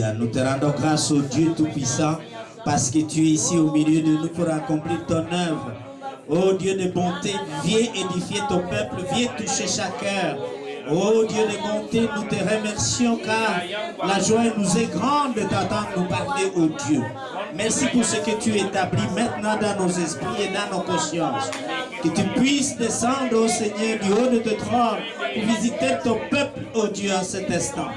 Alléluia. Nous te rendons grâce au Dieu Tout-Puissant parce que tu es ici au milieu de nous pour accomplir ton œuvre. Oh Dieu de bonté, viens édifier ton peuple, viens toucher chaque cœur. Oh Dieu de bonté, nous te remercions car la joie nous est grande de t'entendre nous parler, oh Dieu. Merci pour ce que tu établis maintenant dans nos esprits et dans nos consciences. Que tu puisses descendre, oh Seigneur, du haut de ton trône pour visiter ton peuple, oh Dieu, en cet instant.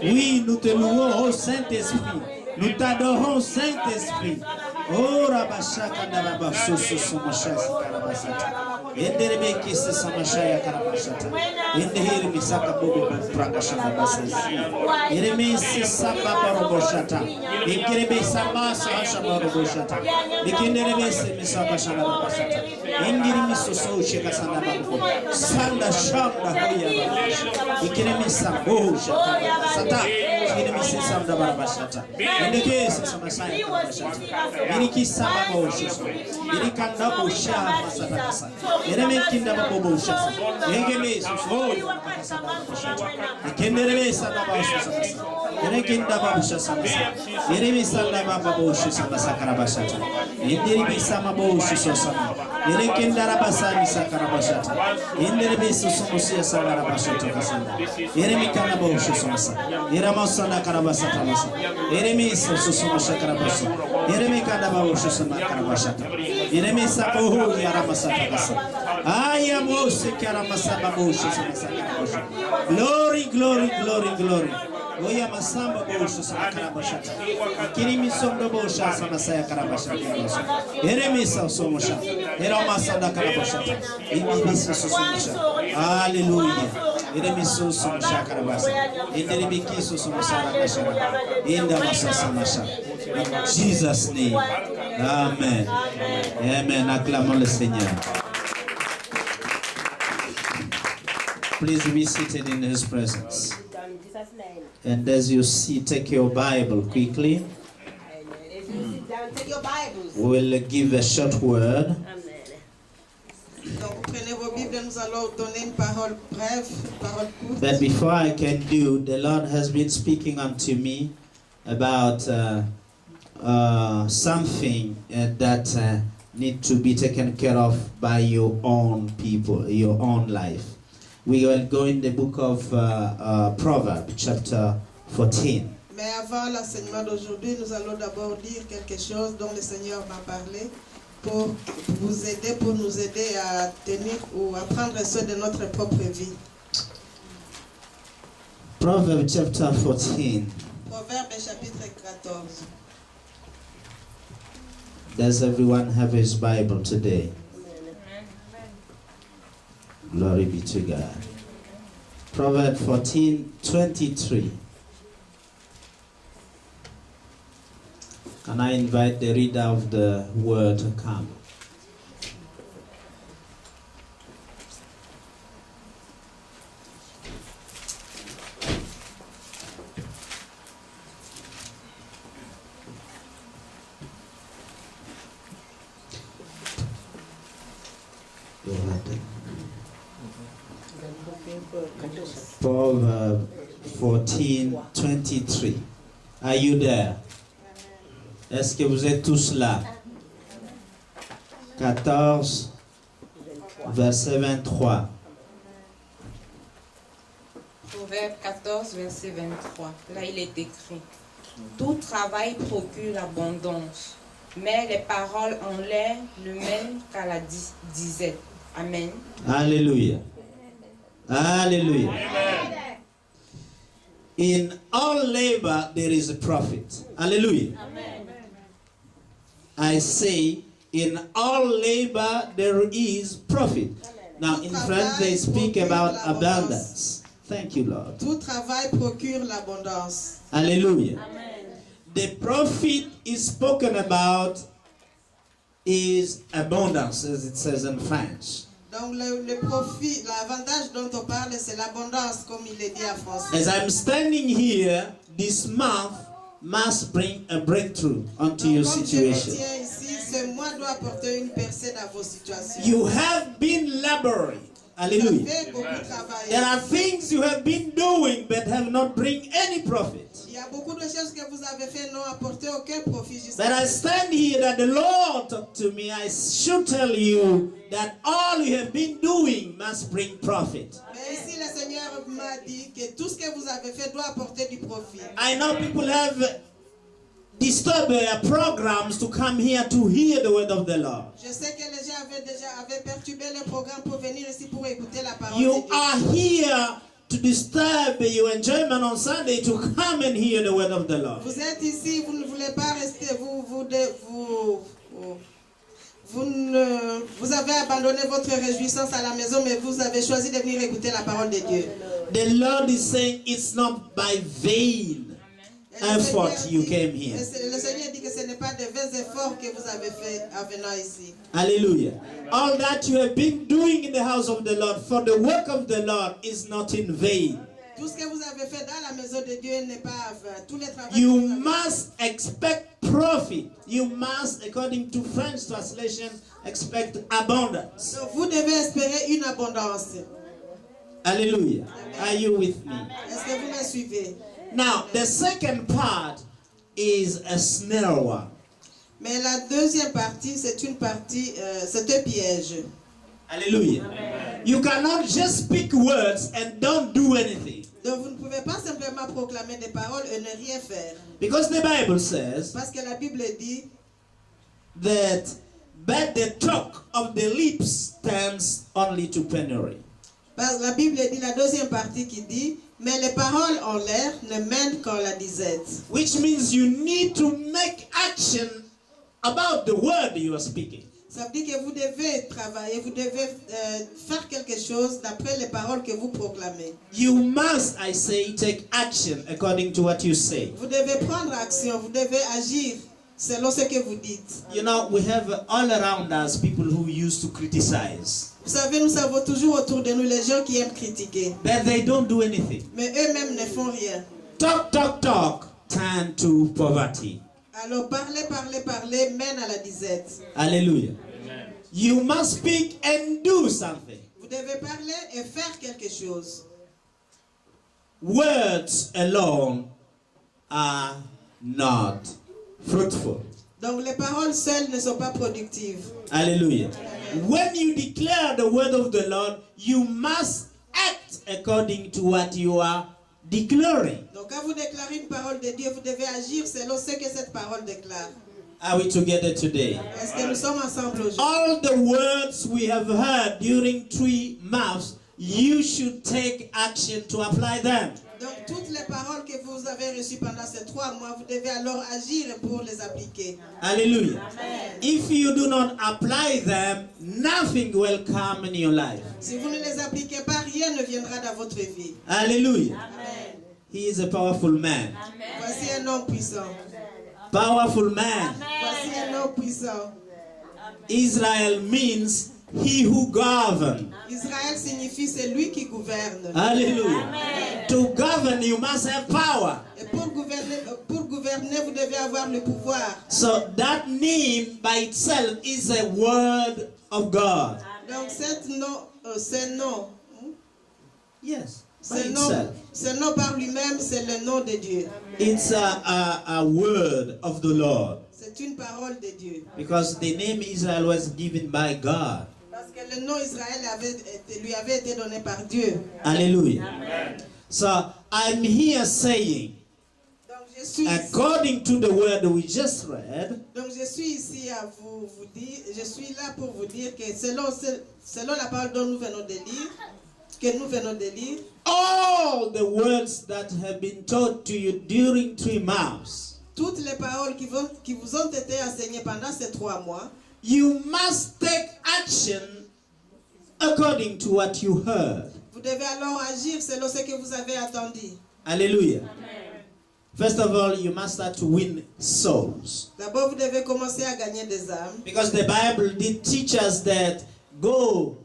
Oui, nous te louons, oh Saint-Esprit. Nous t'adorons, Saint-Esprit. Oh Rabashaka Nababa Soso Somashas Karabasata. Enderebe Kisse Samashaya Karabashata. Endehir Misaka Bobo Prakashana Basasi. Ereme Sisaba Baroboshata. Ekerebe Samasa Hashama Roboshata. Ekenderebe Misaka Shana Basata. Endiri Misoso Shekasana Babu. Sanda Shanda Hoya. Ekereme Sambo Shata. Sata. Ekereme Sisanda Barabashata. Endeke Samasaya Karabashata. Iriki sababo shasa. Irikanda bosha masatasa. Ireme kinda babo shasa. Engeme so. Ikendere sababo shasa. Irekinda babo shasa. Ireme sanda babo shasa masakarabashata. Indiri sama babo shasa. Irekinda rabasa misakarabashata. Indiri bisu somusia sakarabashata kasanda. Ireme kana babo shasa. Iramasanda karabasata masa. Ireme so somusakarabasa. Ireme kana babo shasa makarabashata. Ireme sapo yaramasata kasa. Ayamose karamasaba babo shasa masakarabashata. Glory, glory, glory, glory. Oya masamba bosho sama karabashata. Kirimi sondo bosha sama saya karabashata. Eremisa somosha. Eramasanda karabashata. Imibisa somosha. Hallelujah. Eremiso somosha karabasa. Enderebikiso somosha karabashata. Inda masasa masha. In Jesus' name. Amen. Amen. Acclamons le Seigneur. Please be seated in His presence. And as you see, take your Bible quickly. Take your Bibles. We'll give a short word. Donc, prenez vos Bibles, nous allons donner une parole brève, parole courte. But before I can do, the Lord has been speaking unto me about something that need to be taken care of by your own people, your own life. We will go in the book of Proverbs, chapter 14. Mais avant l'enseignement d'aujourd'hui, nous allons d'abord dire quelque chose dont le Seigneur m'a parlé pour vous aider, pour nous aider à tenir ou à prendre soin de notre propre vie. Proverbs chapter 14. Proverbe chapitre 14. Does everyone have his Bible today? Glory be to God. Proverbs 14:23. Can I invite the reader of the word to come? Proverbs 14:23. Are you there? Est-ce que vous êtes tous là? 14, verset 23. Proverbe 14, verset 23. Là, il est écrit: tout travail procure l'abondance, mais les paroles en l'air ne mènent qu'à la disette. Amen. Alléluia. Alléluia. In all labor there is a profit. Hallelujah. I say, in all labor there is profit. Now in French they speak about abundance. Thank you, Lord. Tout travail procure l'abondance. Hallelujah. The profit is spoken about is abundance, as it says in French. Donc le profit, l'avantage dont on parle, c'est l'abondance, comme il est dit en français. As I'm standing here, this month must bring a breakthrough onto your Comme je me situation. tiens ici, ce mois doit apporter une percée dans vos situations. You have been laboring. Hallelujah. avez beaucoup travaillé. There are things you have been doing but have not bring any profit. Il y a beaucoup de choses que vous avez fait n'ont apporté aucun profit jusqu'à But I présent. stand here that the Lord talked to me. I should tell you that all you have been doing must bring profit. Mais ici, le Seigneur m'a dit que tout ce que vous avez fait doit apporter du profit. I know people have disturbed their programs to come here to hear the word of the Lord. Je sais que les gens avaient perturbé le programme pour venir ici pour écouter la parole You de Dieu. are here to disturb your enjoyment on Sunday to come and hear the word of the Lord. Vous êtes ici, vous ne voulez pas rester, vous avez abandonné votre réjouissance à la maison, mais vous avez choisi de venir écouter la parole de Dieu. The Lord is saying it's not by vain effort you came here. Le Seigneur dit que ce n'est pas de vains efforts que vous avez fait en venant ici. Hallelujah. All that you have been doing in the house of the Lord for the work of the Lord is not in vain. Tout ce que vous avez fait dans la maison de Dieu n'est pas vain. Tous les travaux You que vous avez must expect profit. You must, according to French translation, expect abundance. Donc, vous devez espérer une abondance. Hallelujah. Are you with me? Est-ce que vous me suivez? Now, the second part is a snare one. Mais la deuxième partie, c'est une partie, c'est un piège. Hallelujah. You cannot just speak words and don't do anything. Donc vous ne pouvez pas simplement proclamer des paroles et ne rien faire. Because the Bible says Parce que la Bible dit that but the talk of the lips tends only to penury. la Bible dit la deuxième partie qui dit mais les paroles en l'air ne mènent qu'en la disette. Which means you need to make action about the word you are speaking. Ça veut dire que vous devez travailler, vous devez faire quelque chose d'après les paroles que vous proclamez. You must, I say, take action according to what you say. Vous devez prendre action, vous devez agir selon ce que vous dites. You know, we have all around us people who used to criticize. Vous savez, nous avons toujours autour de nous les gens qui aiment critiquer. But they don't do anything. Mais eux-mêmes ne font rien. Talk, talk, talk, turn to poverty. Alors parler mène à la disette. Hallelujah. You must speak and do something. Vous devez parler et faire quelque chose. Words alone are not fruitful. Donc les paroles seules ne sont pas productives. Hallelujah. When you declare the word of the Lord, you must act according to what you are declaring. Donc quand vous déclarez une parole de Dieu, vous devez agir selon ce que cette parole déclare. Are we together today? Est-ce que nous sommes ensemble aujourd'hui? All the words we have heard during 3 months, you should take action to apply them. Donc toutes les paroles que vous avez reçues pendant ces 3 mois, vous devez alors agir pour les appliquer. Hallelujah. If you do not apply them, nothing will come in your life. Si vous ne les appliquez pas, rien ne viendra dans votre vie. Hallelujah. He is a powerful man. Voici un homme puissant. Powerful man. Voici un homme puissant. Israel means he who governs. Israël signifie c'est lui qui gouverne. Hallelujah. To govern, you must have power. Et pour gouverner, vous devez avoir le pouvoir. So that name by itself is a word of God. Donc ce nom, Yes. By itself. ce nom par lui-même, c'est le nom de Dieu. It's a word of the Lord. C'est une parole de Dieu. Because the name Israel was given by God. Parce que le nom Israël lui avait été donné par Dieu. Hallelujah. So I'm here saying, Donc je suis according to the word we just read, ici à vous dire, je suis là pour vous dire que selon la parole dont nous venons de lire, all the words that have been taught to you during 3 months, toutes les paroles qui vous ont été enseignées pendant ces 3 mois, you must take action according to what you heard. vous devez alors agir selon ce que vous avez entendu. Hallelujah. First of all, you must start to win souls. D'abord, vous devez commencer à gagner des âmes. Because the Bible did teach us that go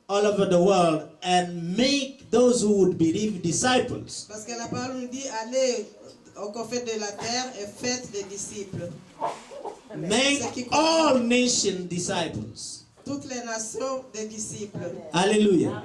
all over the world and make those who would believe disciples. Parce que la parole nous dit, allez aux confins de la terre et faites des disciples. Make all nations disciples. Toutes les nations des disciples. Hallelujah.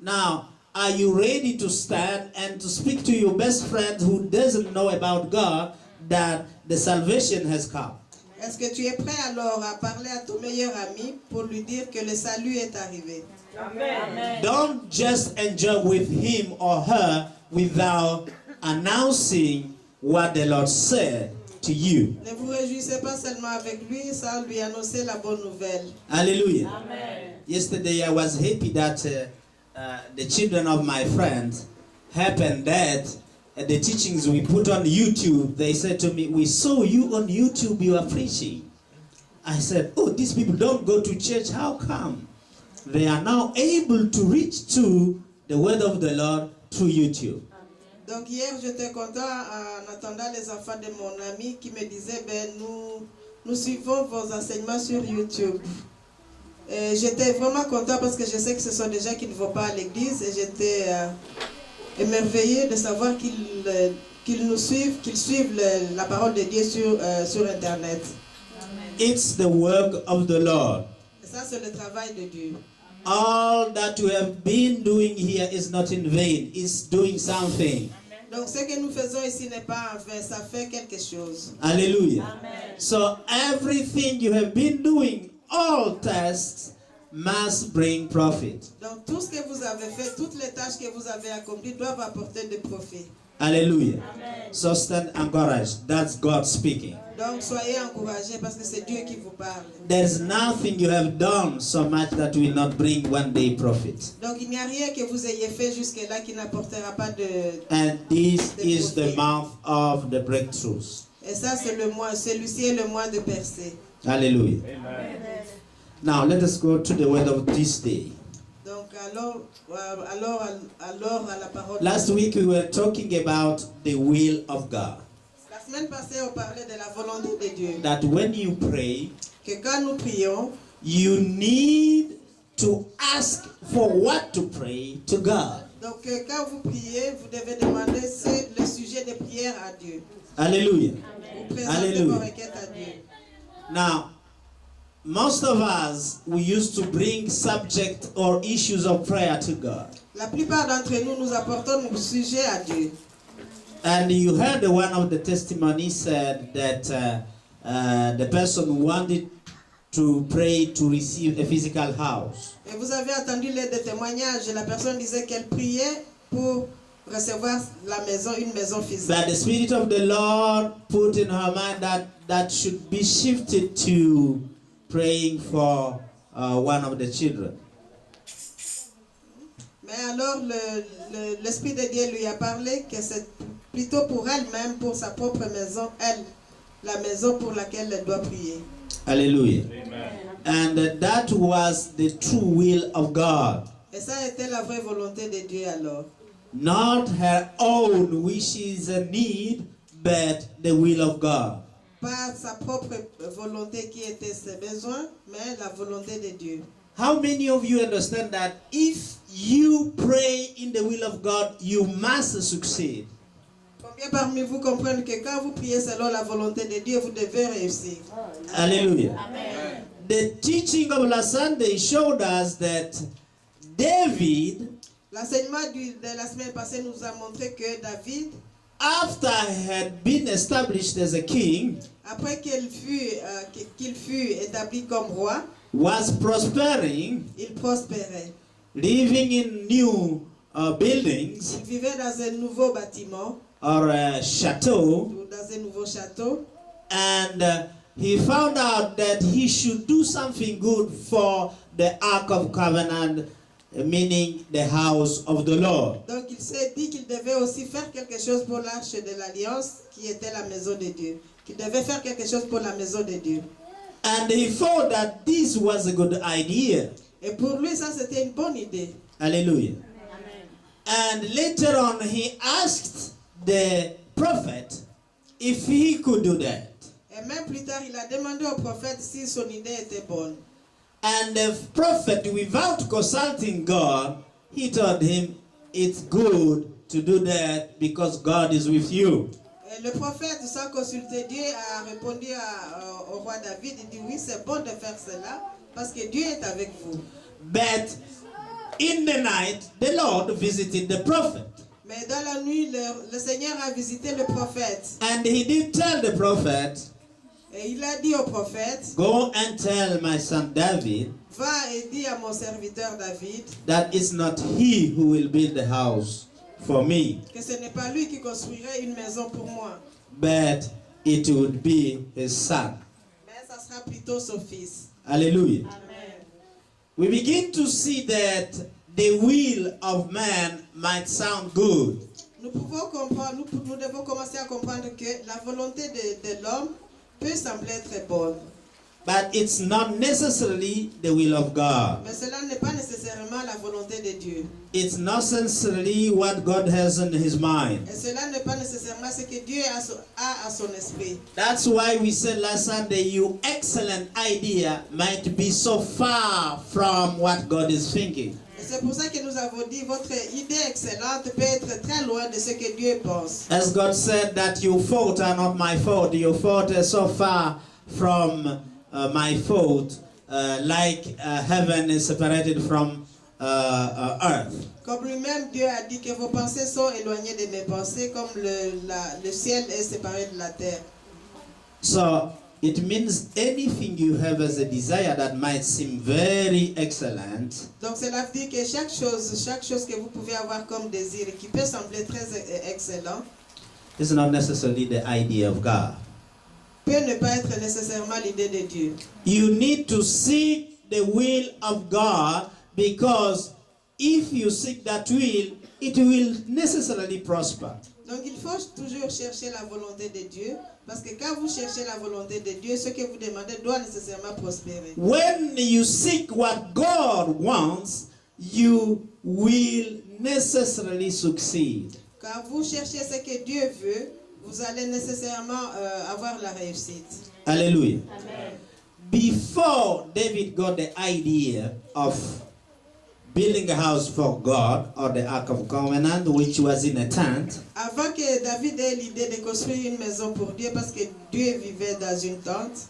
Now, are you ready to stand and to speak to your best friend who doesn't know about God that the salvation has come? Est-ce que tu es prêt alors à parler à ton meilleur ami pour lui dire que le salut est arrivé? Amen. Don't just enjoy with him or her without announcing what the Lord said to you. Ne vous réjouissez pas seulement avec lui sans lui annoncer la bonne nouvelle. Hallelujah. Amen. Yesterday I was happy that the children of my friends happened that the teachings we put on YouTube, they said to me, we saw you on YouTube, you are preaching. I said, oh, these people don't go to church, how come? They are now able to reach to the word of the Lord through YouTube. Donc hier, j'étais content en attendant les enfants de mon ami qui me disaient, nous suivons vos enseignements sur YouTube. Et j'étais vraiment content parce que je sais que ce sont des gens qui ne vont pas à l'église et j'étais émerveillé de savoir qu'ils nous suivent, qu'ils suivent la parole de Dieu sur Internet. It's the work of the Lord. Et ça, c'est le travail de Dieu. All that you have been doing here is not in vain. It's doing something. Donc ce que nous faisons ici n'est pas en vain, ça fait quelque chose. Hallelujah. Amen. So everything you have been doing, all tasks must bring profit. Donc tout ce que vous avez fait, toutes les tâches que vous avez accomplies doivent apporter de profit. Hallelujah. Amen. So stand encouraged. That's God speaking. Donc soyez encouragés parce que c'est Dieu qui vous parle. There's nothing you have done so much that will not bring one day profit. Donc il n'y a rien que vous ayez fait jusque-là qui n'apportera pas de... And this is the month of the breakthroughs. Et ça c'est le mois, celui-ci est le mois de percée. Hallelujah. Now let us go to the word of this day. Donc alors à la parole. Last week we were talking about the will of God. La semaine passée on parlait de la volonté de Dieu. That when you pray, Que quand nous prions, you need to ask for what to pray to God. donc quand vous priez, vous devez demander le sujet de prière à Dieu. Hallelujah. Vous présentez Hallelujah. vos requêtes à Dieu. Now, most of us, we used to bring subject or issues of prayer to God. La plupart d'entre nous, nous apportons nos sujets à Dieu. And you heard one of the testimonies said that the person wanted to pray to receive a physical house. Et vous avez entendu les deux témoignages. La personne disait qu'elle priait pour recevoir une maison physique. That the Spirit of the Lord put in her mind that should be shifted to praying for one of the children. Mais alors l'Esprit de Dieu lui a parlé que c'est plutôt pour elle-même, pour sa propre maison, la maison pour laquelle elle doit prier. Hallelujah. And that was the true will of God. Et ça a été la vraie volonté de Dieu alors. Not her own wishes and need, but the will of God. Pas sa propre volonté qui était ses besoins, mais la volonté de Dieu. How many of you understand that if you pray in the will of God, you must succeed? Combien parmi vous comprennent que quand vous priez selon la volonté de Dieu, vous devez réussir? Hallelujah. Amen. The teaching of last Sunday showed us that David, L'enseignement de la semaine passée nous a montré que David, after he had been established as a king, après qu'il fut établi comme roi, was prospering, il prospérait. living in new buildings Il vivait dans un nouveau bâtiment, or a chateau, ou dans un nouveau château. and he found out that he should do something good for the Ark of Covenant, meaning the house of the Lord. Donc il s'est dit qu'il devait aussi faire quelque chose pour l'arche de l'alliance, qui était la maison de Dieu. Qu'il devait faire quelque chose pour la maison de Dieu. And he thought that this was a good idea. Et pour lui, ça c'était une bonne idée. Hallelujah. And later on, he asked the prophet if he could do that. Et même plus tard, il a demandé au prophète si son idée était bonne. And the prophet, without consulting God, he told him, it's good to do that because God is with you. Et le prophète, sans consulter Dieu, a répondu au roi David. Il dit oui, c'est bon de faire cela parce que Dieu est avec vous. But in the night, the Lord visited the prophet. Mais dans la nuit, le Seigneur a visité le prophète. And he did tell the prophet, Et il a dit au prophète, go and tell my son David va et dis à mon serviteur David that it's not he who will build the house for me, que ce n'est pas lui qui construirait une maison pour moi, but it would be his son. mais ça sera plutôt son fils. Hallelujah. Amen. We begin to see that the will of man might sound good, Nous pouvons comprendre, nous devons commencer à comprendre que la volonté de l'homme peut sembler très bonne, but it's not necessarily the will of God. mais cela n'est pas nécessairement la volonté de Dieu. It's not necessarily what God has in his mind. Et cela n'est pas nécessairement ce que Dieu a à son esprit. That's why we said last Sunday, your excellent idea might be so far from what God is thinking. Et c'est pour ça que nous avons dit, votre idée excellente peut être très loin de ce que Dieu pense. As God said that your faults are not my fault, your fault is so far from my fault, like heaven is separated from earth. Comme lui-même, Dieu a dit que vos pensées sont éloignées de mes pensées, comme le ciel est séparé de la terre. So it means anything you have as a desire that might seem very excellent, Donc cela veut dire que chaque chose que vous pouvez avoir comme désir et qui peut sembler très excellent, is not necessarily the idea of God. peut ne pas être nécessairement l'idée de Dieu. You need to seek the will of God, because if you seek that will, it will necessarily prosper. Donc il faut toujours chercher la volonté de Dieu, parce que quand vous cherchez la volonté de Dieu, ce que vous demandez doit nécessairement prospérer. When you seek what God wants, you will necessarily succeed. Quand vous cherchez ce que Dieu veut, vous allez nécessairement avoir la réussite. Hallelujah. Amen. Before David got the idea of building a house for God, or the Ark of Covenant, which was in a tent, Avant que David ait l'idée de construire une maison pour Dieu, parce que Dieu vivait dans une tente,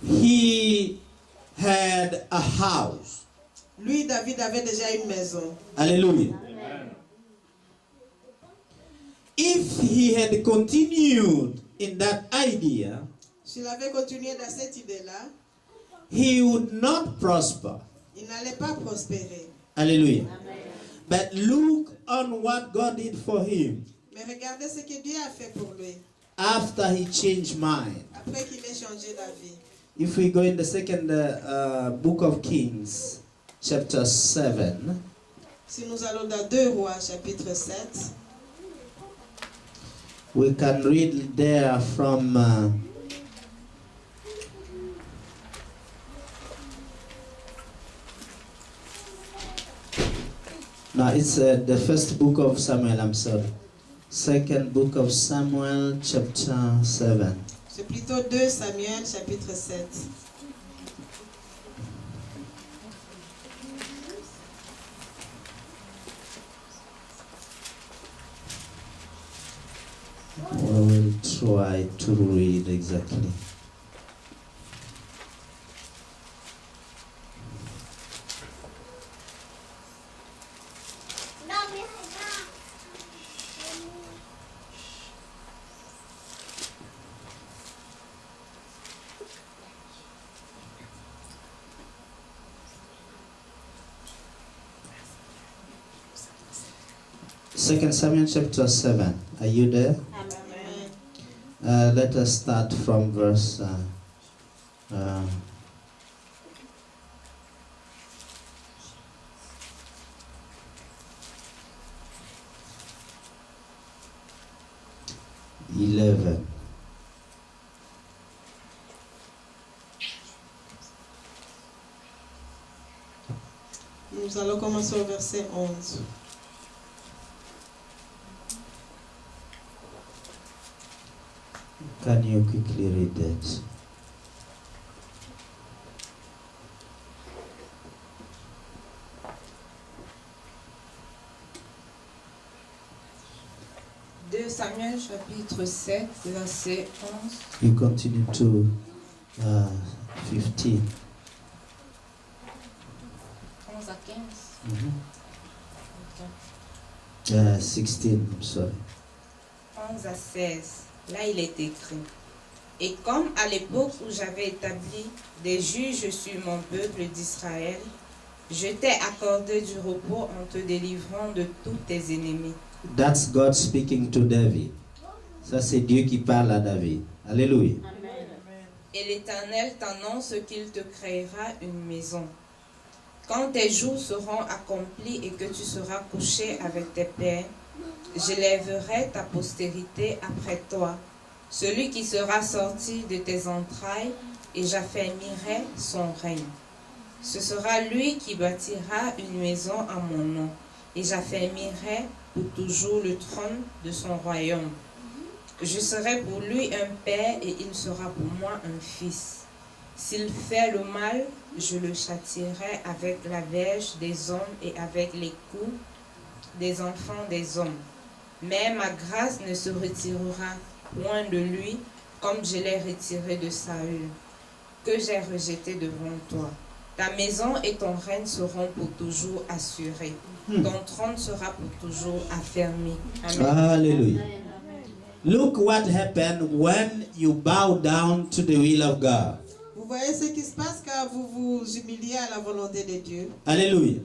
he had a house. lui, David, avait déjà une maison. Hallelujah. If he had continued in that idea, S'il avait continué dans cette idée-là, he would not prosper. il n'allait pas prospérer. Hallelujah. But look on what God did for him Mais regardez ce que Dieu a fait pour lui, after he changed mind. après qu'il ait changé d'avis. If we go in the second book of Kings, chapter 7, Si nous allons dans 2 Rois, chapitre 7, we can read there from no, it's the first book of Samuel, I'm sorry. Second book of Samuel, chapter 7. c'est plutôt 2 Samuel, chapitre 7. I will try to read exactly. Second Samuel chapter 7. Are you there? Amen. Let us start from verse 11. Nous allons commencer au verset 11. Can you quickly read that? Samuel chapitre 7, verset 11. You continue to 15. 11 à 15. Ok. 16, I'm sorry. 11 à 16. Là, il est écrit. Et comme à l'époque où j'avais établi des juges sur mon peuple d'Israël, je t'ai accordé du repos en te délivrant de tous tes ennemis. That's God speaking to David. Ça, c'est Dieu qui parle à David. Alléluia. Et l'Éternel t'annonce qu'il te créera une maison. Quand tes jours seront accomplis et que tu seras couché avec tes pères, j'élèverai ta postérité après toi, celui qui sera sorti de tes entrailles, et j'affermirai son règne. Ce sera lui qui bâtira une maison à mon nom, et j'affermirai pour toujours le trône de son royaume. Je serai pour lui un père et il sera pour moi un fils. S'il fait le mal, je le châtierai avec la verge des hommes et avec les coups des enfants des hommes. Mais ma grâce ne se retirera point de lui, comme je l'ai retiré de Saül, que j'ai rejeté devant toi. Ta maison et ton règne seront pour toujours assurés. Ton trône sera pour toujours affermi. Amen. Hallelujah. Look what happened when you bow down to the will of God. Vous voyez ce qui se passe quand vous vous humiliez à la volonté de Dieu. Hallelujah.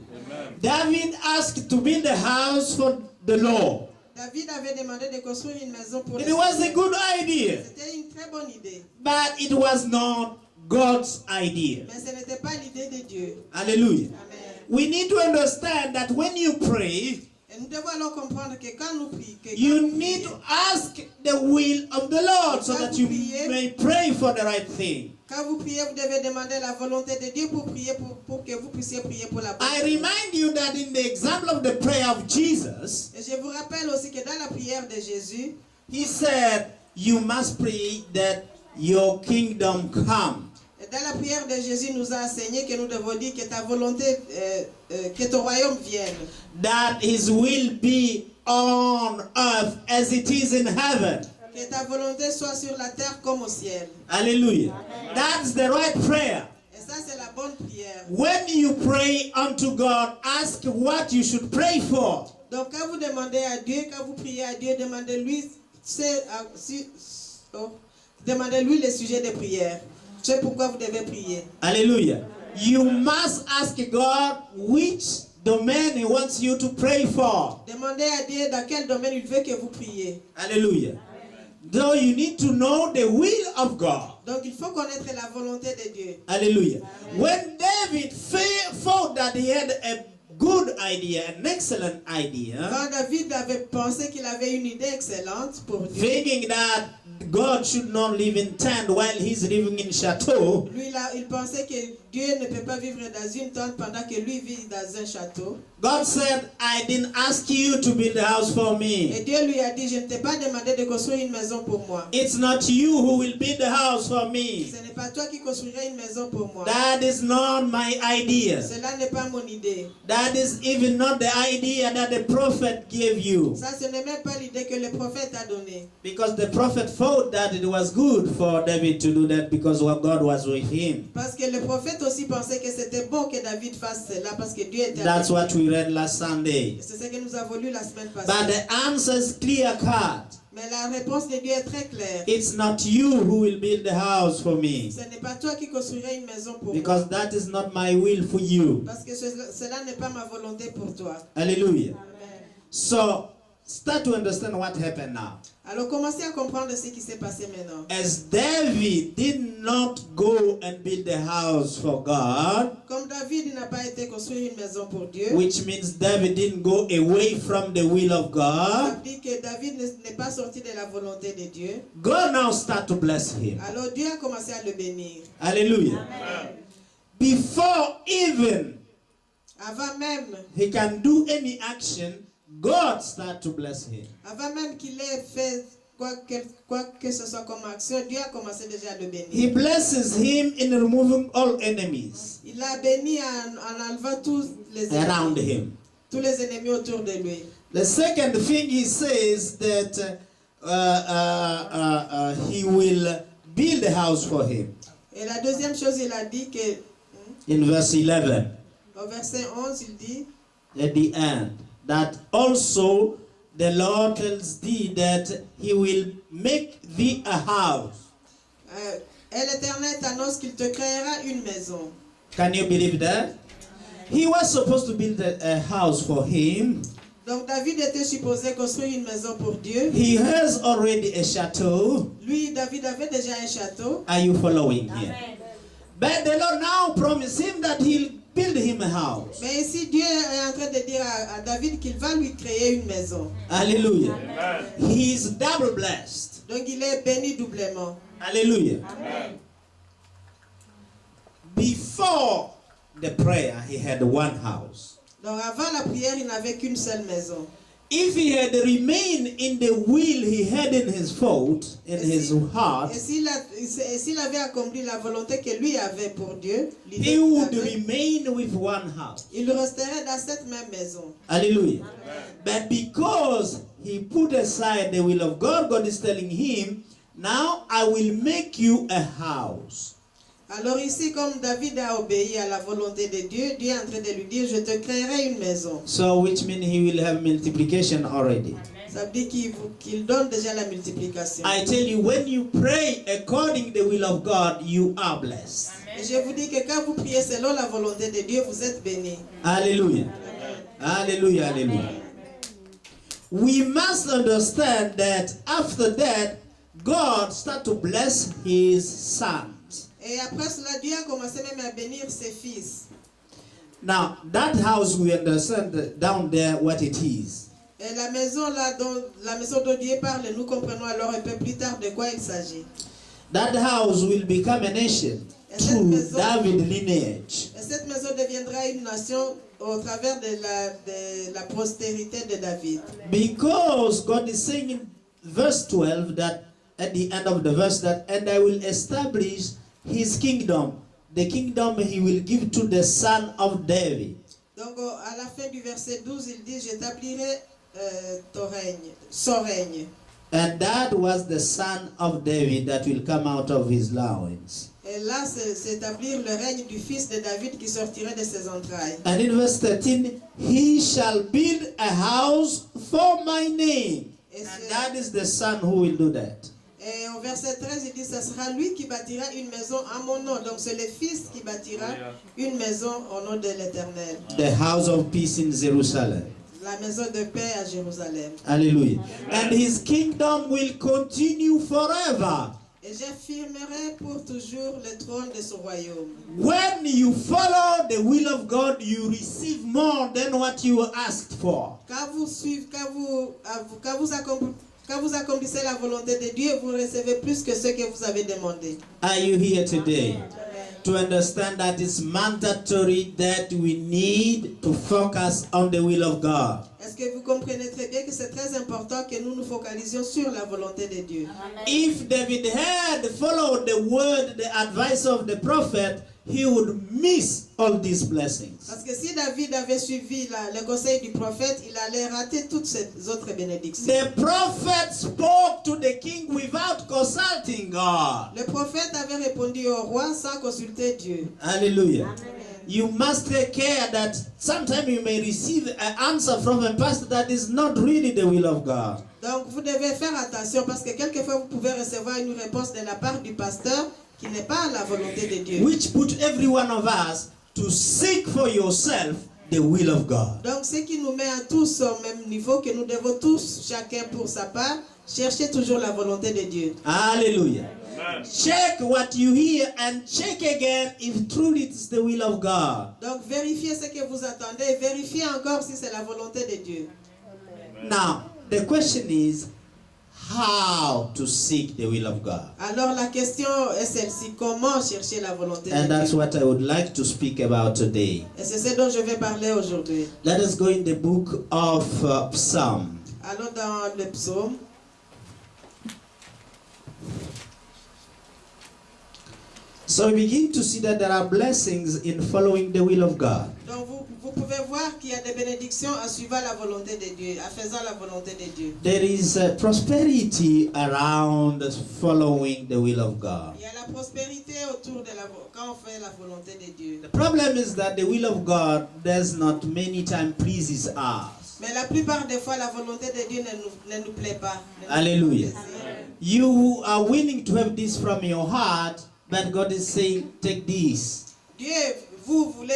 David asked to build a house for the Lord. David avait demandé de construire une maison pour It le was a Seigneur. good idea, C'était une très bonne idée. but it was not God's idea. Mais ce n'était pas l'idée de Dieu. Hallelujah. Amen. We need to understand that when you pray, Et nous devons alors comprendre que quand nous prions, you need to ask the will of the Lord so that you may pray for the right thing. quand vous priez, vous devez demander la volonté de Dieu pour prier, pour que vous puissiez prier pour la bonne I chose. remind you that in the example of the prayer of Jesus, Et je vous rappelle aussi que dans la prière de Jésus, he said, you must pray that your kingdom come. et dans la prière de Jésus nous a enseigné que nous devons dire que ta volonté, que ton royaume vienne. That his will be on earth as it is in heaven. Que ta volonté soit sur la terre comme au ciel. Hallelujah. That's the right prayer. Et ça, c'est la bonne prière. When you pray unto God, ask what you should pray for. Donc, quand vous demandez à Dieu, quand vous priez à Dieu, demandez-lui demandez-lui le sujet de prière. C'est pourquoi vous devez prier. Hallelujah. You must ask God which domain he wants you to pray for. Demandez à Dieu dans quel domaine il veut que vous priez. Hallelujah. Though you need to know the will of God. Donc, il faut connaître la volonté de Dieu. Hallelujah. When David thought that he had a good idea, an excellent idea, Quand David avait pensé qu'il avait une idée excellente pour Dieu, thinking that God should not live in tent while he's living in chateau, lui, il pensait que Dieu ne peut pas vivre dans une tente pendant que lui vit dans un château. God said, I didn't ask you to build a house for Et me. Dieu lui a dit, je ne t'ai pas demandé de construire une maison pour moi. It's not you who will build a house for me. Ce n'est pas toi qui construiras une maison pour moi. That is not my idea. Cela n'est pas mon idée. That is even not the idea that the prophet gave you. Ça, ce n'est même pas l'idée que le prophète a donnée. Because the prophet thought that it was good for David to do that because God was with him. Parce que le prophète aussi pensait que c'était bon que David fasse cela parce que Dieu était That's avec what we read last Sunday. lui. C'est ce que nous avons lu la semaine But passée. the answer is clear cut. Mais la réponse de Dieu est très claire. It's not you who will build the house for me. Ce n'est pas toi qui construiras une maison pour moi. Because that is not my will for you. Parce que cela n'est pas ma volonté pour toi. Hallelujah. Amen. So, start to understand what happened now. Alors commencez à comprendre ce qui s'est passé maintenant. As David did not go and build a house for God, Comme David n'a pas été construire une maison pour Dieu, which means David didn't go away from the will of ça God, veut dire que David n'est pas sorti de la volonté de Dieu. God now start to bless him. Alors Dieu a commencé à le bénir. Hallelujah. Before even Avant même, he can do any action, God start to bless him. avant même qu'il ait fait quoi que ce soit comme action, Dieu a commencé déjà à le bénir. He blesses him in removing all enemies Il l'a béni en enlevant tous les around ennemis, him. tous les ennemis autour de lui. The second thing he says that he will build a house for him. Et la deuxième chose, il a dit que, In verse 11, Au verset 11, il dit, at the end, that also the Lord tells thee that he will make thee a house. Et l'Éternel t'annonce qu'il te créera une maison. Can you believe that? He was supposed to build a house for him. Donc David était supposé construire une maison pour Dieu. He has already a chateau. Lui, David avait déjà un château. Are you following here? But the Lord now promised him that he'll build him a house. Mais ici, Dieu est en train de dire à David qu'il va lui créer une maison. Hallelujah. He is double blessed. Donc il est béni doublement. Hallelujah. Before the prayer, he had one house. Donc avant la prière, il n'avait qu'une seule maison. If he had remained in the will he had in his thought, in his heart, Et s'il avait accompli la volonté que lui avait pour Dieu, l'idée he qu'il would avait, remain with one house. il resterait dans cette même maison. Hallelujah. But because he put aside the will of God, God is telling him, now I will make you a house. Alors ici, comme David a obéi à la volonté de Dieu, Dieu est en train de lui dire, je te créerai une maison. So which means he will have multiplication already. Ça veut dire qu'il donne déjà la multiplication. I tell you, when you pray according to the will of God, you are blessed. Et je vous dis que quand vous priez selon la volonté de Dieu, vous êtes bénis. Hallelujah. Hallelujah. Hallelujah. We must understand that after that, God started to bless his sons. Et après cela, Dieu a commencé même à bénir ses fils. Now, that house, we understand down there what it is. Et la maison là, la maison dont Dieu parle, nous comprenons alors un peu plus tard de quoi il s'agit. That house will become a nation through David lineage. Et cette maison deviendra une nation au travers de la postérité de David. Because God is saying in verse 12 that at the end of the verse that, and I will establish his kingdom. The kingdom he will give to the son of David. Donc à la fin du verset 12, il dit, j'établirai son règne. And that was the son of David that will come out of his loins. Et là, c'est établir le règne du fils de David qui sortirait de ses entrailles. And in verse 13, he shall build a house for my name. And that is the son who will do that. Et au verset 13, il dit, ce sera lui qui bâtira une maison à mon nom. Donc c'est le fils qui bâtira une maison au nom de l'Éternel. The house of peace in Jerusalem. La maison de paix à Jérusalem. Hallelujah. And his kingdom will continue forever. Et j'affirmerai pour toujours le trône de son royaume. When you follow the will of God, you receive more than what you asked for. Quand vous suivez, quand vous accomplissez la volonté de Dieu, vous recevez plus que ce que vous avez demandé. Are you here today to understand that it's mandatory that we need to focus on the will of God? Est-ce que vous comprenez très bien que c'est très important que nous nous focalisions sur la volonté de Dieu? If David had followed the word, the advice of the prophet, he would miss all these blessings. Parce que si David avait suivi le conseil du prophète, il allait rater toutes ces autres bénédictions. The prophet spoke to the king without consulting God. Le prophète avait répondu au roi sans consulter Dieu. Hallelujah. You must take care that sometimes you may receive an answer from a pastor that is not really the will of God. Donc vous devez faire attention parce que quelquefois vous pouvez recevoir une réponse de la part du pasteur qui n'est pas la volonté de Dieu. Which put every one of us to seek for yourself the will of God. Donc ce qui nous met à tous au même niveau, que nous devons tous, chacun pour sa part, chercher toujours la volonté de Dieu. Hallelujah. Check what you hear and check again if truly it's the will of God. Donc vérifiez ce que vous attendez, vérifiez encore si c'est la volonté de Dieu. Now, the question is how to seek the will of God. Alors la question est celle-ci, comment chercher la volonté de And that's Dieu? what I would like to speak about today. Et c'est ce dont je vais parler aujourd'hui. Let us go in the book of Psalm. Allons dans le psaume. So we begin to see that there are blessings in following the will of God. Donc vous pouvez voir qu'il y a des bénédictions en suivant la volonté de Dieu, en faisant la volonté de Dieu. There is prosperity around following the will of God. Il y a la prospérité autour de quand on fait la volonté de Dieu. The problem is that the will of God does not many times pleases us. Mais la plupart des fois, la volonté de Dieu ne nous plaît pas. Hallelujah. You are willing to have this from your heart, but God is saying, take this. Dieu, vous voulez,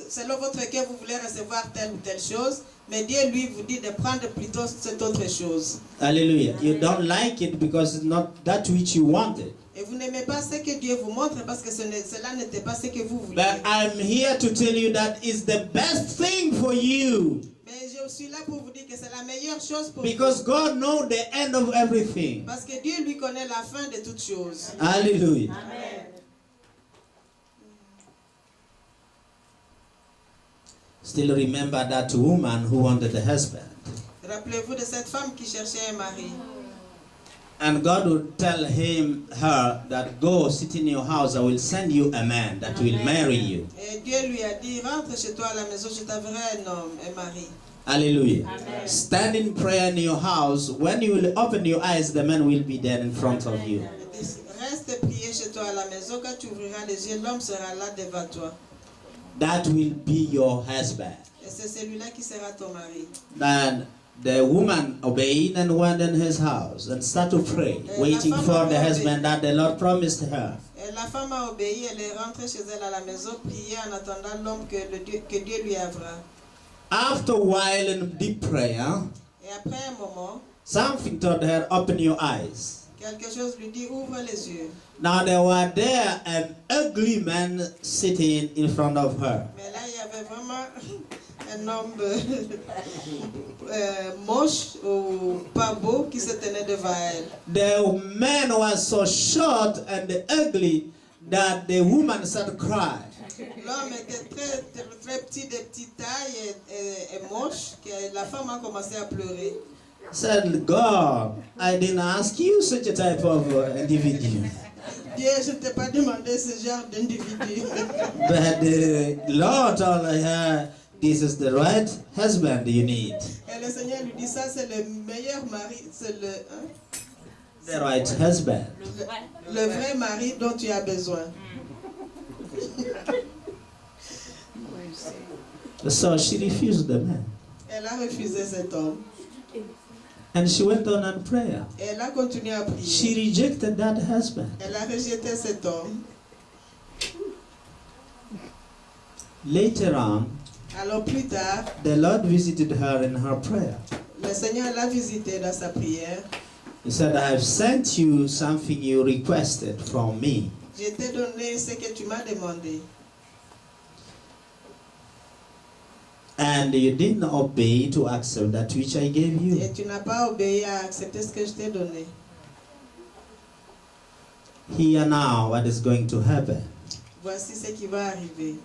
selon votre cœur, vous voulez recevoir telle ou telle chose, mais Dieu, lui, vous dit de prendre plutôt cette autre chose. Hallelujah. You don't like it because it's not that which you wanted. Et vous n'aimez pas ce que Dieu vous montre parce que cela n'était pas ce que vous vouliez. But I'm here to tell you that it's the best thing for you. Mais je suis là pour vous dire que c'est la meilleure chose pour Because vous. God knows the end of everything. Parce que Dieu, lui, connaît la fin de toutes choses. Hallelujah. Amen. Still remember that woman who wanted a husband. Rappelez-vous de cette femme qui cherchait un mari. And God would tell her that go sit in your house, I will send you a man that will marry you. Et Dieu lui a dit, rentre chez toi à la maison, je t'enverrai un homme, un mari. Hallelujah. Amen. Stand in prayer in your house. When you will open your eyes, the man will be there in front of you. Reste prier chez toi à la maison, quand tu ouvriras les yeux, l'homme sera là devant toi. That will be your husband. Et c'est celui-là qui sera ton mari. Then the woman obeyed and went in his house and started to pray, waiting for the husband that the Lord promised her. Et la femme a obéi, elle est rentrée chez elle à la maison, prier en attendant l'homme que Dieu lui enverra. After a while in deep prayer, Et après un moment, something told her, open your eyes. quelque chose lui dit, ouvre les yeux. Now there were there an ugly man sitting in front of her. Mais là, il y avait vraiment un homme moche ou pas beau qui se tenait devant elle. The man was so short and ugly that the woman started crying. L'homme était très petit, de petite taille et moche, que la femme a commencé à pleurer. Said, God, I didn't ask you such a type of individual. Dieu, je ne t'ai pas demandé ce genre d'individu. But the Lord told her, this is the right husband you need. Et le Seigneur lui dit, ça c'est le meilleur mari, c'est The right husband. le vrai mari dont tu as besoin. So she refused the man. Elle a refusé cet homme. And she went on in prayer. Et elle a continué à prier. She rejected that husband. Elle a rejeté cet homme. Later on, Alors plus tard, the Lord visited her in her prayer. le Seigneur l'a visité dans sa prière. He said, I have sent you something you requested from me. Je t'ai donné ce que tu m'as demandé. And you didn't obey to accept that which I gave you. Et tu n'as pas obéi à accepter ce que je t'ai donné. Here now, what is going to happen? Voici ce qui va arriver.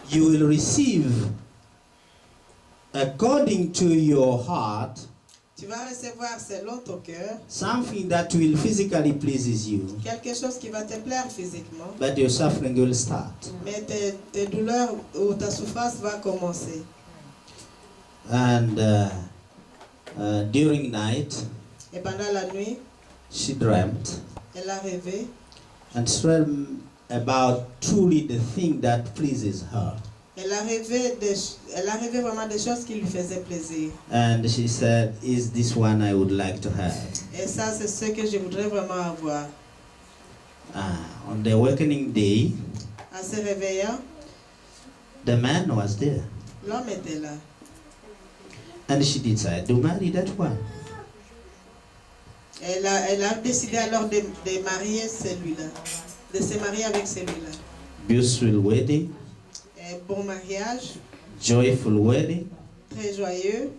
You will receive, according to your heart, Tu vas recevoir selon ton cœur something that will physically pleases you, quelque chose qui va te plaire physiquement, but your suffering will start. mais tes douleurs ou ta souffrance va commencer. And during night, Et pendant la nuit, she dreamt elle a rêvé and dreamt about truly the thing that pleases her. Elle a rêvé vraiment des choses qui lui faisaient plaisir. And she said, is this one I would like to have? Et ça, c'est ce que je voudrais vraiment avoir. On the awakening day, En se réveillant, the man was there. l'homme était là. And she decided to marry that one. Elle a décidé alors de marier celui-là, de se marier avec celui-là. Beautiful wedding, Un bon mariage, joyful wedding. très joyeux.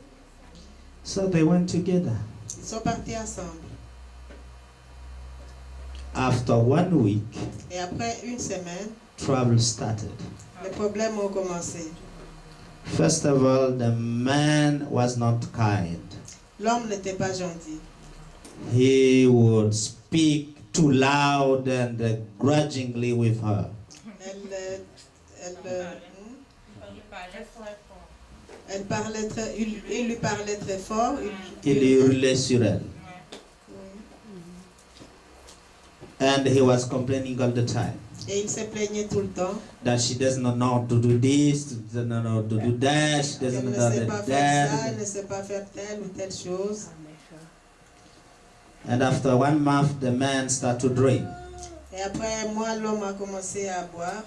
So they went together. Ils sont partis ensemble. After 1 week, Et après une semaine, trouble started. les problèmes ont commencé. First of all, the man was not kind. L'homme n'était pas gentil. He would speak too loud and grudgingly with her. Elle Il lui parlait très fort. Il hurlait sur elle. And he was complaining all the time. Et il se plaignait tout le temps. That she does not know how to do this, doesn't know how to do that, she Elle doesn't ne know sait pas faire ça, that. elle ne sait pas faire telle ou telle chose. And after 1 month, the man started to drink. Et après un mois, l'homme a commencé à boire.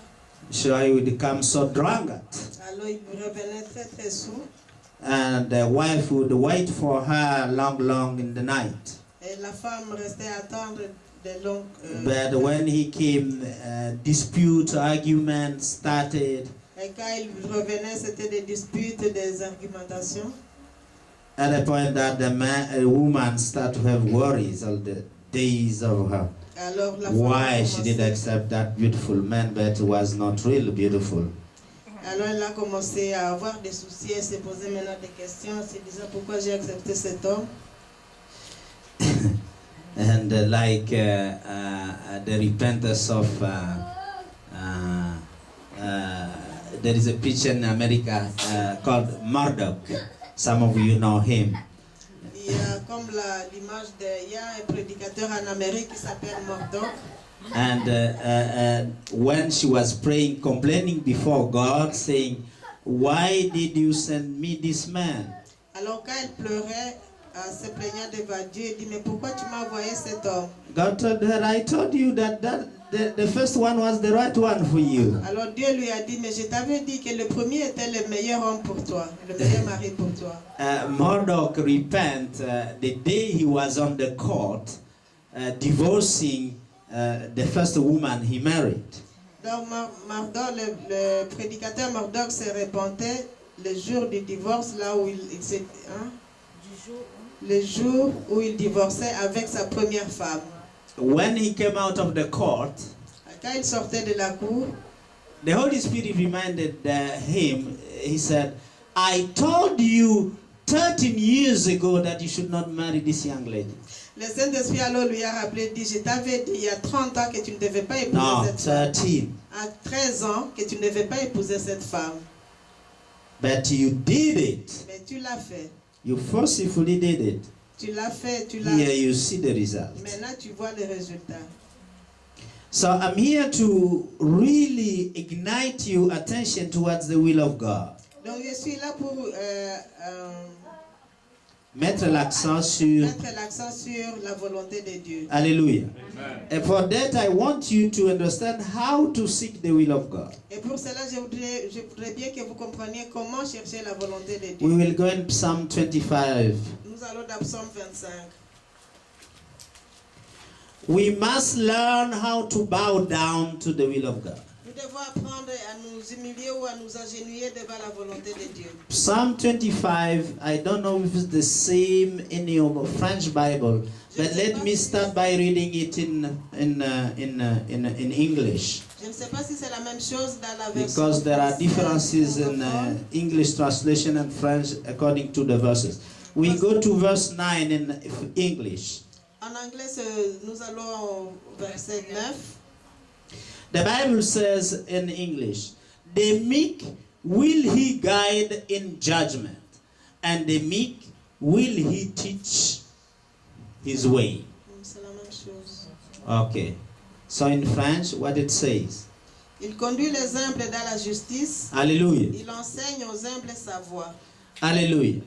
So he would become so drunkard. Alors il revenait très très saoul. And the wife would wait for her long in the night. Et la femme restait à attendre des longues... But when he came, dispute, arguments started. Et quand il revenait, c'était des disputes, des argumentations. At the point that a woman started to have worries all the days of her. Alors, la Why she did accept that beautiful man, but it was not really beautiful. Alors elle a commencé à avoir des soucis, elle s'est posé maintenant des questions, elle se disait pourquoi j'ai accepté cet homme. And the repentance of there is a preacher in America called Murdoch. Some of you know him. Il y a comme l'image il y a un prédicateur en Amérique qui s'appelle Murdoch. And when she was praying, complaining before God, saying, "Why did you send me this man?" Alors quand elle pleurait, se plaignant devant Dieu, elle dit mais pourquoi tu m'as envoyé cet homme? God told her, "I told you that the first one was the right one for you." Alors Dieu lui a dit mais je t'avais dit que le premier était le meilleur homme pour toi, le meilleur mari pour toi. Murdoch repent the day he was on the court divorcing the first woman he married. Donc Murdoch, le prédicateur Murdoch se repentait le jour du divorce, là où il s'est... le jour où il divorçait avec sa première femme. When he came out of the court, quand il sortait de la cour, the Holy Spirit reminded him, he said, "I told you 13 years ago that you should not marry this young lady." Le Saint-Esprit alors lui a rappelé, dit, je t'avais dit il y a 30 ans que tu ne devais pas épouser cette femme. 13. À 13 ans que tu ne devais pas épouser cette femme. But you did it. Mais tu l'as fait. You forcefully did it. Tu l'as fait, tu l'as Here fait. you see the result. Maintenant tu vois les résultats. So I'm here to really ignite your attention towards the will of God. Donc je suis là pour Mettre l'accent sur... mettre l'accent sur la volonté de Dieu. Hallelujah. And for that I want you to understand how to seek the will of God. Et pour cela, je voudrais bien que vous compreniez comment chercher la volonté de We Dieu. will go in Psalm 25. Nous allons dans Psaume 25. We must learn how to bow down to the will of God. Nous devons apprendre à nous humilier ou à nous agenouiller devant la volonté de Dieu. Psalm 25, I don't know if it's the same in your French Bible, but let me start by reading it in English. Je ne sais pas si c'est la même chose dans la version Because there are française, differences in francophone. English translation and French according to the verses. We go to verse 9 in English. En anglais, nous allons au verset 9. The Bible says in English, "The meek will he guide in judgment, and the meek will he teach his way." C'est la même chose. Okay. So in French, what it says? Il conduit les humbles dans la justice. Hallelujah. Il enseigne aux humbles sa voie. Hallelujah.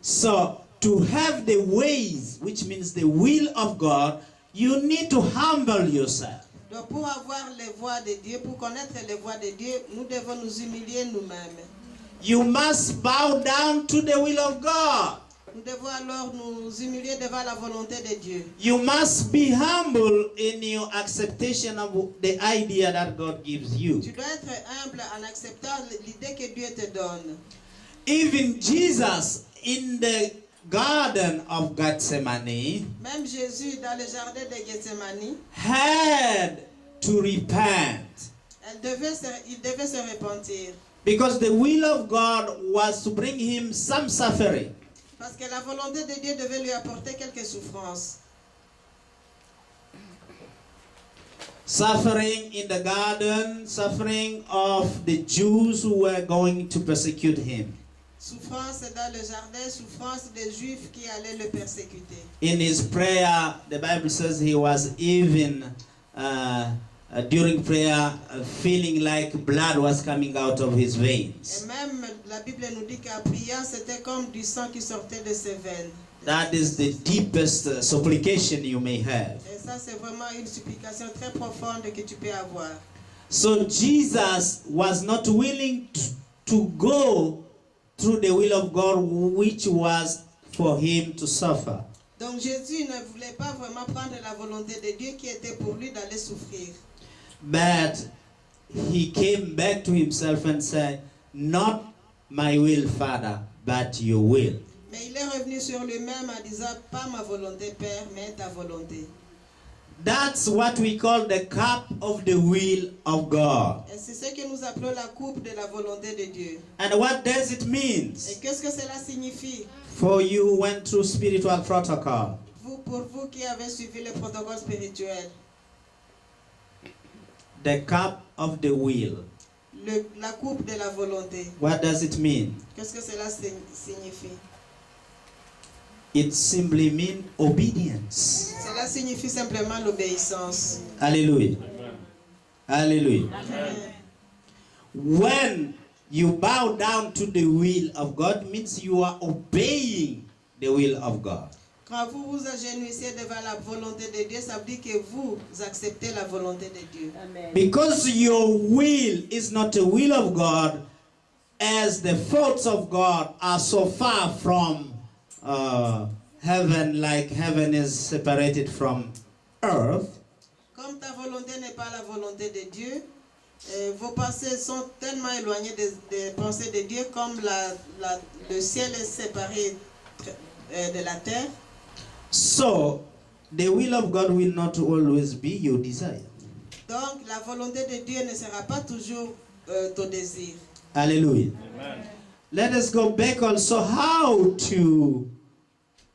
So to have the ways, which means the will of God, you need to humble yourself. Donc pour avoir les voies de Dieu, pour connaître les voies de Dieu, nous devons nous humilier nous-mêmes. You must bow down to the will of God. Nous devons alors nous humilier devant la volonté de Dieu. You must be humble in your acceptation of the idea that God gives you. Tu dois être humble en acceptant l'idée que Dieu te donne. Even Jesus in the Garden of Gethsemane Même Jésus dans le jardin de Gethsemane, had to repent il devait se repentir. because the will of God was to bring him some suffering. Parce que la volonté de Dieu devait lui apporter quelques souffrances. Suffering in the garden, suffering of the Jews who were going to persecute him. Souffrance dans le jardin, souffrance des Juifs qui allaient le persécuter. In his prayer, the Bible says he was even during prayer feeling like blood was coming out of his Et veins. même la Bible nous dit qu'en priant, c'était comme du sang qui sortait de ses veines. That is the deepest supplication you may have. Et ça, c'est vraiment une supplication très profonde que tu peux avoir. So Jesus was not willing to go through the will of God, which was for him to suffer. Donc Jésus ne voulait pas vraiment prendre la volonté de Dieu qui était pour lui d'aller souffrir. But he came back to himself and said, "Not my will, Father, but your will." Mais il est revenu sur lui-même en disant, pas ma volonté, Père, mais ta volonté. That's what we call the cup of the will of God. Et c'est ce que nous appelons la coupe de la volonté de Dieu. And what does it Et mean? qu'est-ce que cela signifie? For you who went through spiritual protocol. Pour vous qui avez suivi le protocole spirituel, The cup of the will. la coupe de la volonté, What does it mean? qu'est-ce que cela signifie? It simply means obedience. Cela signifie simplement l'obéissance. Hallelujah. Hallelujah. Amen. When you bow down to the will of God, means you are obeying the will of God. Quand vous vous agenouillez devant la volonté de Dieu, ça veut dire que vous acceptez la volonté de Dieu. Because your will is not the will of God, as the thoughts of God are so far from heaven, like heaven is separated from earth. Comme ta volonté n'est pas la volonté de Dieu, vos pensées sont tellement éloignées des pensées de Dieu comme le ciel est séparé de la terre. So, the will of God will not always be your desire. Donc, la volonté de Dieu ne sera pas toujours ton désir. Hallelujah. Amen. Let us go back also how to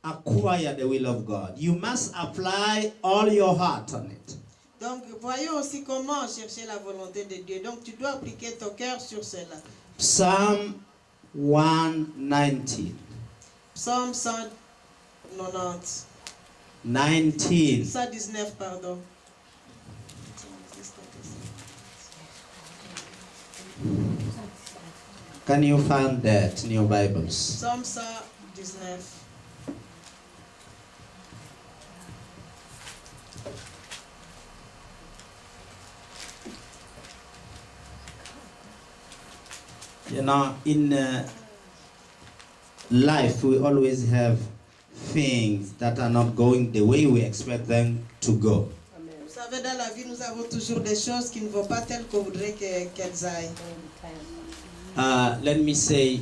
acquire the will of God. You must apply all your heart on it. Donc, voyons aussi comment chercher la volonté de Dieu. Donc, tu dois appliquer ton cœur sur cela. Psalm 119. Psaume 190. 19. 119, pardon. Can you find that in your Bibles? Psaume 119. You know, in life we always have things that are not going the way we expect them to go. Vous savez, dans la vie, nous avons toujours des choses qui ne vont pas telles qu'on voudrait qu'elles aillent. Let me say,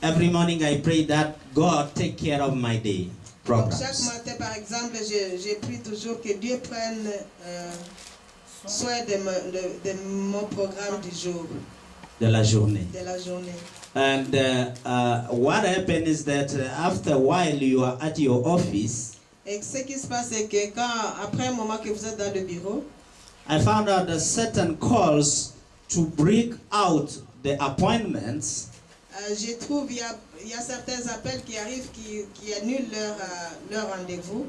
every morning I pray that God take care of my day Donc, chaque programs. matin, par exemple, j'ai pris toujours que Dieu prenne soin de mon programme du jour, De la journée. de la journée. And what happened is that after a while you are at your office, Et ce qui se passe, c'est que après un moment que vous êtes dans le bureau, I found out that certain calls to break out the appointments je trouve qu'il y a certains appels qui arrivent qui annulent leur rendez-vous.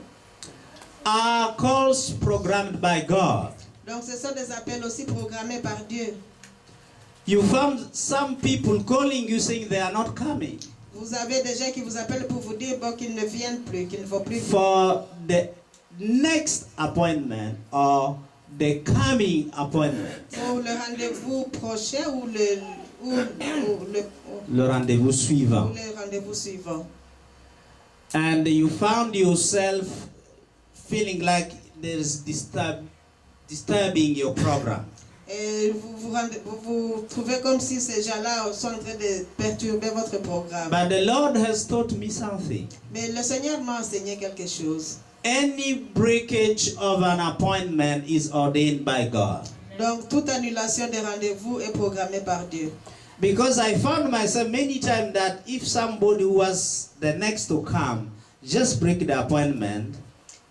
are calls programmed by God. Donc, ce sont des appels aussi programmés par Dieu. You found some people calling you saying they are not coming Vous avez des gens qui vous appellent pour vous dire bon, qu'ils ne viennent plus, qu'ils ne vont plus venir. for the next appointment or the coming appointment. Pour le rendez-vous prochain ou Le rendezvous suivant. le rendez-vous suivant. And you found yourself feeling like there's disturbing your program. Et vous trouvez comme si ces gens-là sont en train de perturber votre programme. But the Lord has taught me something. Mais le Seigneur m'a enseigné quelque chose. Any breakage of an appointment is ordained by God. Donc, toute annulation des rendez-vous est programmée par Dieu. Because I found myself many times that if somebody was the next to come, just break the appointment,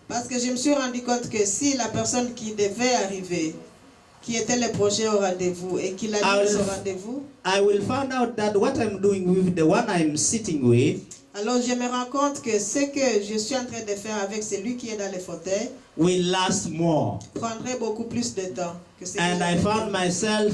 Parce que je me suis rendu compte que si la personne qui devait arriver qui étaient les projets au rendez-vous et qu'il a mis au rendez-vous. I will find out that what I'm doing with the one I'm sitting with, Alors je me rends compte que ce que je suis en train de faire avec celui qui est dans le fauteuil will last more. prendrait beaucoup plus de temps que ce que And I j'avais found fait. myself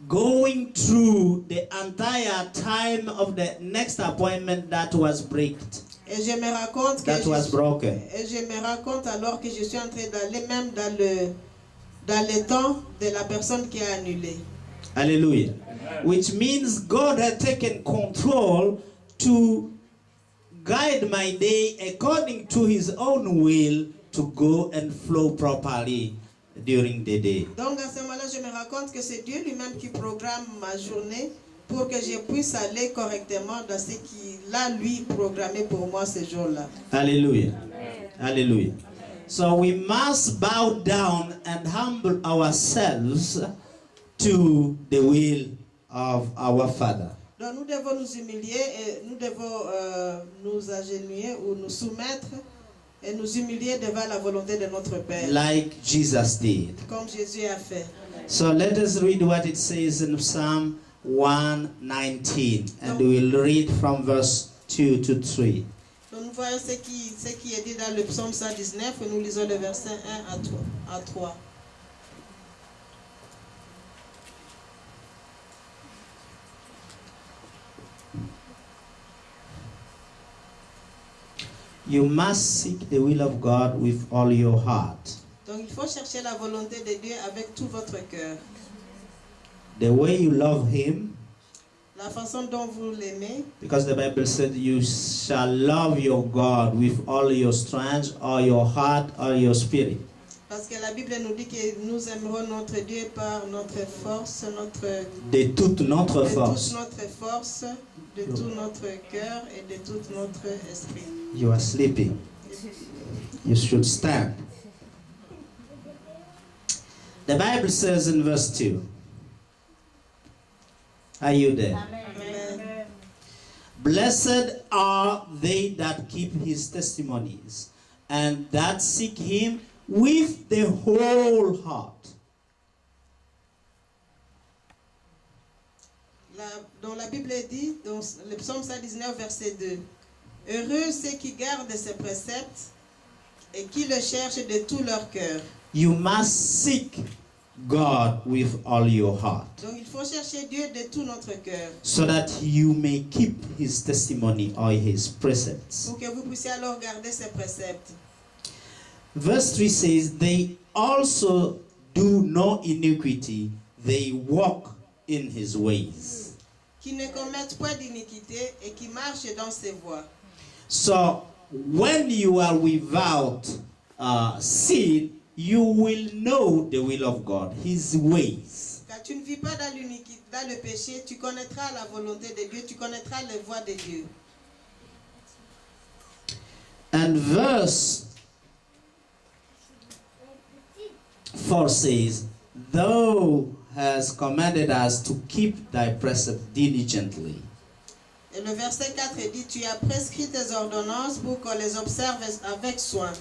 going through the entire time of the next appointment that was breaked, Et je me rends compte que that was broken. et je me rends compte alors que je suis en train d'aller même dans le temps de la personne qui a annulé. Hallelujah. Which means God had taken control to guide my day according to his own will to go and flow properly during the day. Donc à ce moment-là, je me rends compte que c'est Dieu lui-même qui programme ma journée pour que je puisse aller correctement dans ce qu'il a lui programmé pour moi ce jour-là. Hallelujah. Hallelujah. So we must bow down and humble ourselves to the will of our Father. Donc nous devons nous humilier et nous devons nous agenouiller ou nous soumettre et nous humilier devant la volonté de notre Père, Like Jesus did. comme Jésus a fait. So let us read what it says in Psalm 119, and we'll read from verse 2 to 3. Donc nous voyons ce qui est dit dans le psaume 119 et nous lisons le verset 1 à 3. You must seek the will of God with all your heart. Donc il faut chercher la volonté de Dieu avec tout votre cœur. The way you love Him, La façon dont vous l'aimez, because the Bible said you shall love your God with all your strength, all your heart, all your spirit. parce que la Bible nous dit que nous aimerons notre Dieu par notre force, De toute notre de force. toute notre force, de tout notre cœur et de tout notre esprit. You are sleeping. You should stand. The Bible says in verse 2. Are you there? Amen. Blessed are they that keep his testimonies and that seek him with the whole heart. Dans la Bible dit, dans le psaume 119, verset 2, heureux ceux qui gardent ses préceptes et qui le cherchent de tout leur cœur. You must seek God with all your heart, Donc il faut chercher Dieu de tout notre cœur so that you may keep his testimony or his precepts. pour que vous puissiez alors garder ses préceptes. Verse 3 says, they also do no iniquity, they walk in his ways. Qui ne commettent point d'iniquité et qui marchent dans ses voies. So when you are without sin, you will know the will of God, his ways. Quand tu ne vis pas dans l'iniquité, dans le péché, tu connaîtras la volonté de Dieu, tu connaîtras les voies de Dieu. And verse 4 says, thou hast commanded us to keep thy precepts diligently. Et le verset 4 dit, tu as prescrit tes ordonnances pour qu'on les observe avec soin.